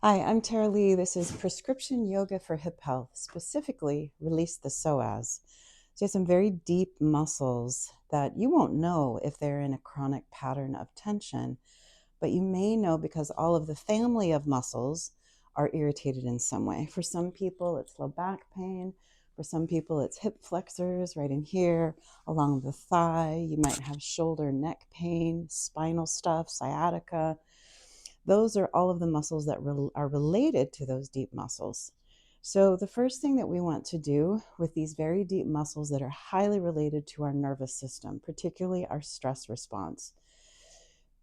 Hi, I'm Tara Lee. This is Prescription Yoga for Hip Health, specifically release the psoas. So you have some very deep muscles that you won't know if they're in a chronic pattern of tension, but you may know because all of the family of muscles are irritated in some way. For some people, it's low back pain. For some people, it's hip flexors right in here, along the thigh. You might have shoulder, neck pain, spinal stuff, sciatica. Those are all of the muscles that are related to those deep muscles. So the first thing that we want to do with these very deep muscles that are highly related to our nervous system, particularly our stress response,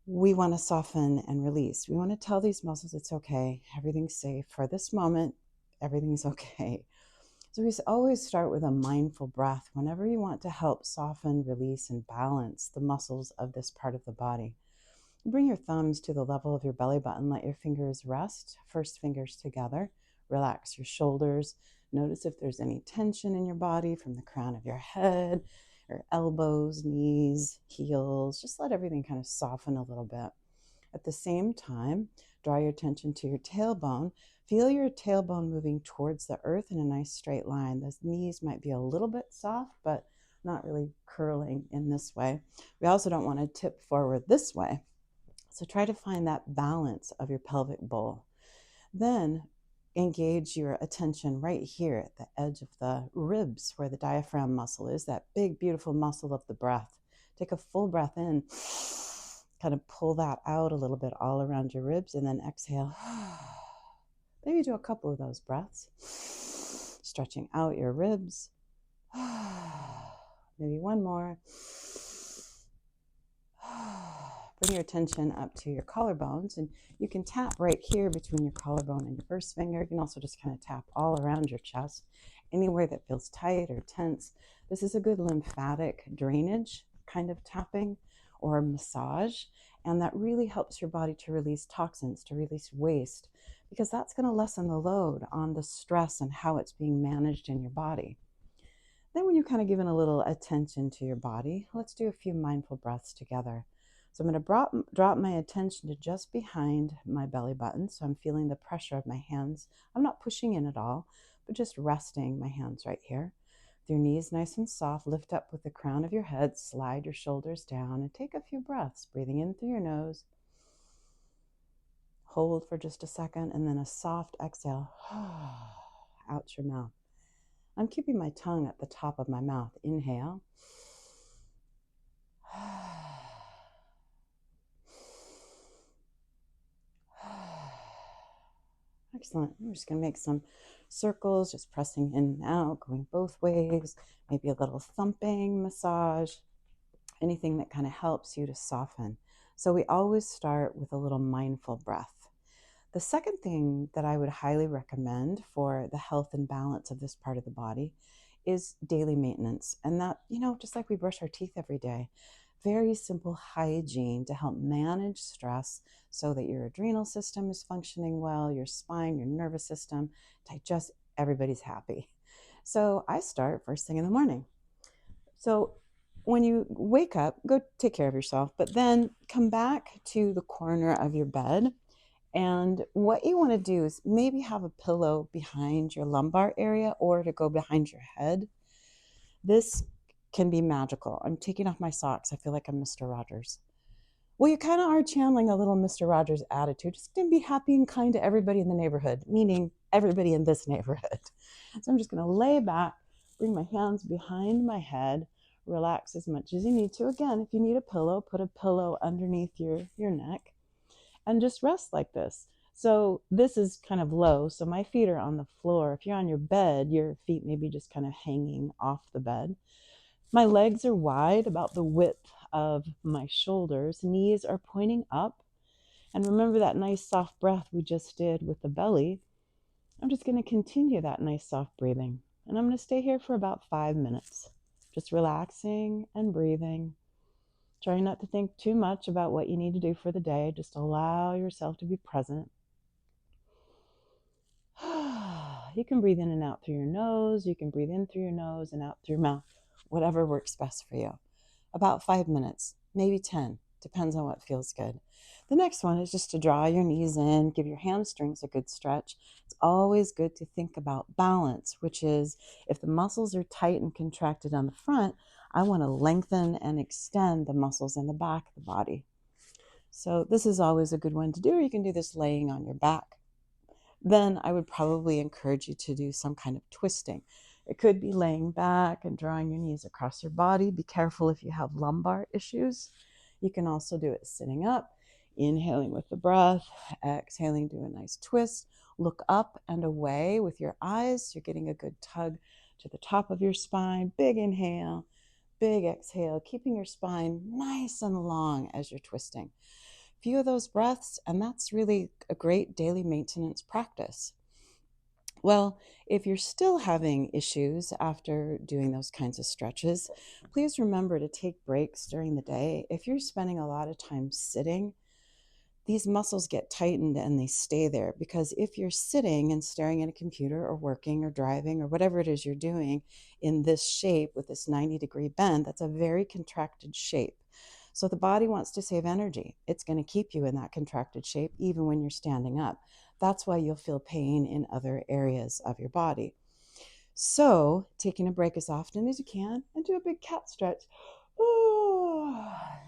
we want to soften and release. We want to tell these muscles it's okay, everything's safe for this moment, everything's okay. So we always start with a mindful breath whenever you want to help soften, release, and balance the muscles of this part of the body. Bring your thumbs to the level of your belly button. Let your fingers rest, first fingers together. Relax your shoulders. Notice if there's any tension in your body from the crown of your head, your elbows, knees, heels. Just let everything kind of soften a little bit. At the same time, draw your attention to your tailbone. Feel your tailbone moving towards the earth in a nice straight line. The knees might be a little bit soft, but not really curling in this way. We also don't want to tip forward this way. So try to find that balance of your pelvic bowl. Then engage your attention right here at the edge of the ribs where the diaphragm muscle is, that big, beautiful muscle of the breath. Take a full breath in, kind of pull that out a little bit all around your ribs, and then exhale. Maybe do a couple of those breaths, stretching out your ribs. Maybe one more. Bring your attention up to your collarbones, and you can tap right here between your collarbone and your first finger. You can also just kind of tap all around your chest, anywhere that feels tight or tense. This is a good lymphatic drainage kind of tapping or massage, and that really helps your body to release toxins, to release waste, because that's going to lessen the load on the stress and how it's being managed in your body. Then when you're kind of giving a little attention to your body, let's do a few mindful breaths together. So I'm going to drop my attention to just behind my belly button. So I'm feeling the pressure of my hands. I'm not pushing in at all, but just resting my hands right here. With your knees nice and soft, lift up with the crown of your head, slide your shoulders down, and take a few breaths, breathing in through your nose. Hold for just a second, and then a soft exhale out your mouth. I'm keeping my tongue at the top of my mouth. Inhale. Excellent. I'm just going to make some circles, just pressing in and out, going both ways, maybe a little thumping massage, anything that kind of helps you to soften. So we always start with a little mindful breath. The second thing that I would highly recommend for the health and balance of this part of the body is daily maintenance. And that, just like we brush our teeth every day, very simple hygiene to help manage stress so that your adrenal system is functioning well, your spine, your nervous system, digest, everybody's happy. So I start first thing in the morning. So when you wake up, go take care of yourself, but then come back to the corner of your bed. And what you want to do is maybe have a pillow behind your lumbar area or to go behind your head. This can be magical. I'm taking off my socks. I feel like I'm Mr. Rogers. Well, you kind of are channeling a little Mr. Rogers attitude. Just going to be happy and kind to everybody in the neighborhood, meaning everybody in this neighborhood. So I'm just going to lay back, bring my hands behind my head, relax as much as you need to. Again, if you need a pillow, put a pillow underneath your neck and just rest like this. So this is kind of low, so my feet are on the floor. If you're on your bed, your feet may be just kind of hanging off the bed. My legs are wide, about the width of my shoulders. Knees are pointing up. And remember that nice soft breath we just did with the belly. I'm just going to continue that nice soft breathing. And I'm going to stay here for about 5 minutes, just relaxing and breathing. Trying not to think too much about what you need to do for the day. Just allow yourself to be present. You can breathe in and out through your nose. You can breathe in through your nose and out through your mouth. Whatever works best for you. About 5 minutes, maybe 10. Depends on what feels good. The next one is just to draw your knees in, give your hamstrings a good stretch. It's always good to think about balance, which is if the muscles are tight and contracted on the front, I want to lengthen and extend the muscles in the back of the body. So this is always a good one to do, or you can do this laying on your back. Then I would probably encourage you to do some kind of twisting. It could be laying back and drawing your knees across your body. Be careful if you have lumbar issues. You can also do it sitting up, inhaling with the breath, exhaling, do a nice twist. Look up and away with your eyes. You're getting a good tug to the top of your spine. Big inhale, big exhale, keeping your spine nice and long as you're twisting. Few of those breaths, and that's really a great daily maintenance practice. Well, if you're still having issues after doing those kinds of stretches, please remember to take breaks during the day. If you're spending a lot of time sitting, these muscles get tightened and they stay there, because if you're sitting and staring at a computer or working or driving or whatever it is you're doing in this shape with this 90-degree bend, that's a very contracted shape. So the body wants to save energy. It's going to keep you in that contracted shape even when you're standing up. That's why you'll feel pain in other areas of your body. So taking a break as often as you can and do a big cat stretch.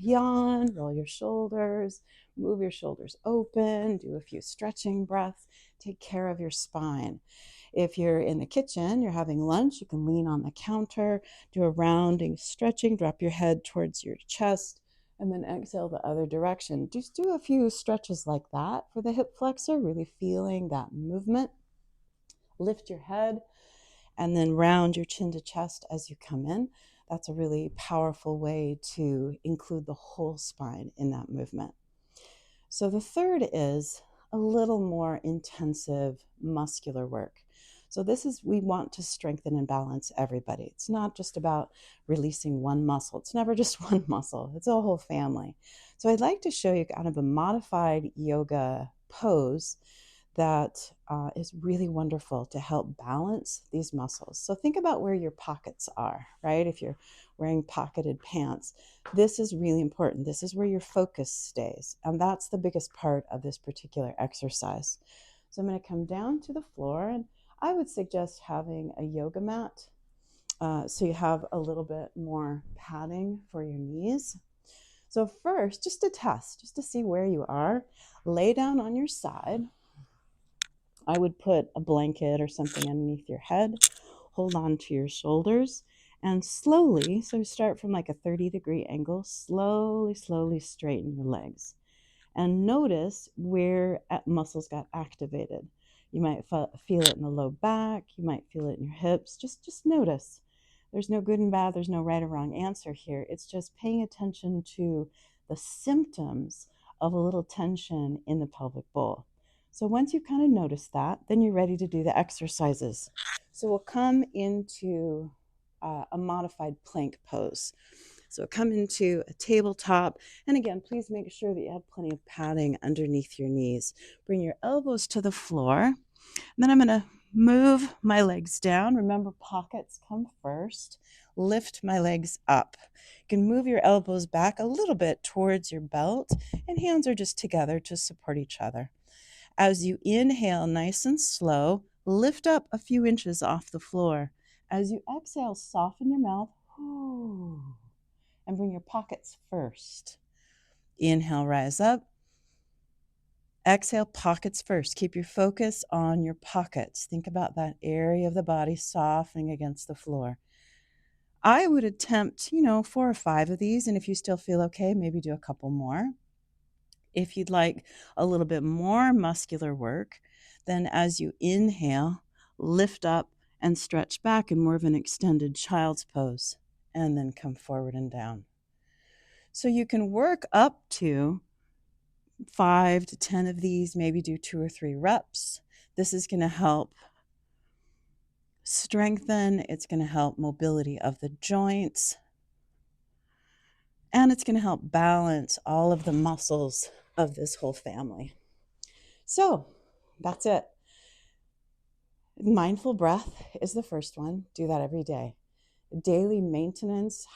Yawn, roll your shoulders, move your shoulders open, do a few stretching breaths, take care of your spine. If you're in the kitchen, you're having lunch, you can lean on the counter, do a rounding stretching, drop your head towards your chest, and then exhale the other direction. Just do a few stretches like that for the hip flexor, really feeling that movement. Lift your head and then round your chin to chest as you come in. That's a really powerful way to include the whole spine in that movement. So the third is a little more intensive muscular work. So we want to strengthen and balance everybody. It's not just about releasing one muscle. It's never just one muscle. It's a whole family. So I'd like to show you kind of a modified yoga pose that is really wonderful to help balance these muscles. So think about where your pockets are, right? If you're wearing pocketed pants, this is really important. This is where your focus stays. And that's the biggest part of this particular exercise. So I'm going to come down to the floor, and I would suggest having a yoga mat so you have a little bit more padding for your knees. So first, just to test, just to see where you are, lay down on your side. I would put a blanket or something underneath your head, hold on to your shoulders, and slowly, so start from like a 30-degree angle, slowly straighten your legs. And notice where muscles got activated. You might feel it in the low back, you might feel it in your hips. Just notice. There's no good and bad, there's no right or wrong answer here. It's just paying attention to the symptoms of a little tension in the pelvic bowl. So once you kind of notice that, then you're ready to do the exercises. So we'll come into a modified plank pose. So come into a tabletop. And again, please make sure that you have plenty of padding underneath your knees. Bring your elbows to the floor. And then I'm going to move my legs down. Remember, pockets come first. Lift my legs up. You can move your elbows back a little bit towards your belt, and hands are just together to support each other. As you inhale nice and slow, lift up a few inches off the floor. As you exhale, soften your mouth and bring your pockets first. Inhale, rise up. Exhale, pockets first. Keep your focus on your pockets. Think about that area of the body softening against the floor. I would attempt, 4 or 5 of these, and if you still feel okay, maybe do a couple more. If you'd like a little bit more muscular work, then as you inhale, lift up and stretch back in more of an extended child's pose, and then come forward and down. So you can work up to 5 to 10 of these, maybe do 2 or 3 reps. This is going to help strengthen, it's going to help mobility of the joints, and it's going to help balance all of the muscles of this whole family. So that's it. Mindful breath is the first one. Do that every day. Daily maintenance,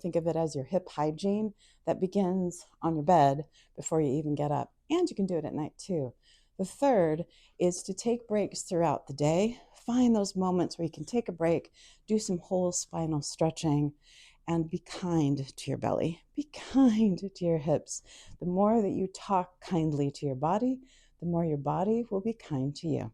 think of it as your hip hygiene that begins on your bed before you even get up. And you can do it at night too. The third is to take breaks throughout the day. Find those moments where you can take a break, do some whole spinal stretching, and be kind to your belly. Be kind to your hips. The more that you talk kindly to your body, the more your body will be kind to you.